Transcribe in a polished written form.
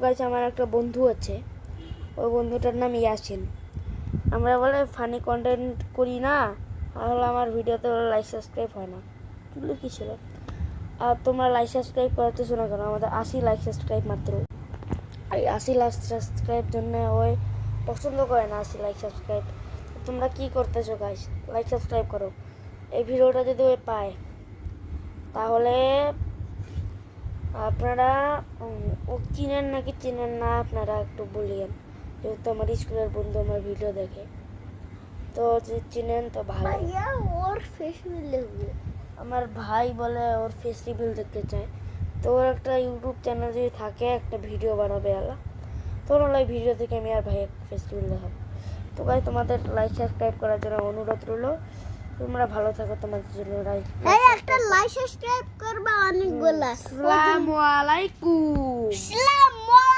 Guys আমার একটা বন্ধু আছে, ওই বন্ধুটার নাম ইয়াসিন। আমরা বলে ফানি কন্টেন্ট করি না, তাহলে আমার ভিডিওতে লাইক সাবস্ক্রাইব হয় না। এগুলো কী ছিল? আর তোমরা লাইক সাবস্ক্রাইব করতেছো না কেন? আমাদের 80 লাইক সাবস্ক্রাইব মাত্র। এই 80 লাইক সাবস্ক্রাইব জন্য ওই পছন্দ করে না 80 লাইক সাবস্ক্রাইব। তোমরা কি করতেছো গাইস? লাইক সাবস্ক্রাইব করো। এই ভিডিওটা যদি ওই পায় তাহলে আপনারা ও চিনেন নাকি চিনেন না আপনারা একটু বলিয়েন, যেহেতু আমার স্কুলের বন্ধু আমার ভিডিও দেখে। তো যদি চিনেন তো ভালো। ওর ফেস দেখবে। আমার ভাই বলে ওর ফেস রিভিল দেখতে চায়, তো ওর একটা ইউটিউব চ্যানেল যদি থাকে একটা ভিডিও বানাবে আলা, তো ওই ভিডিও থেকে আমি আর ভাই একটা ফেস রিভিল দেখাবো। তো ভাই তোমাদের লাইক সাবস্ক্রাইব করার জন্য অনুরোধ রইল। তোমরা ভালো থাকো, তোমাদের জন্য একটা লাইক সাবস্ক্রাইব করবা অনেকগুলা। আসসালামু আলাইকুম।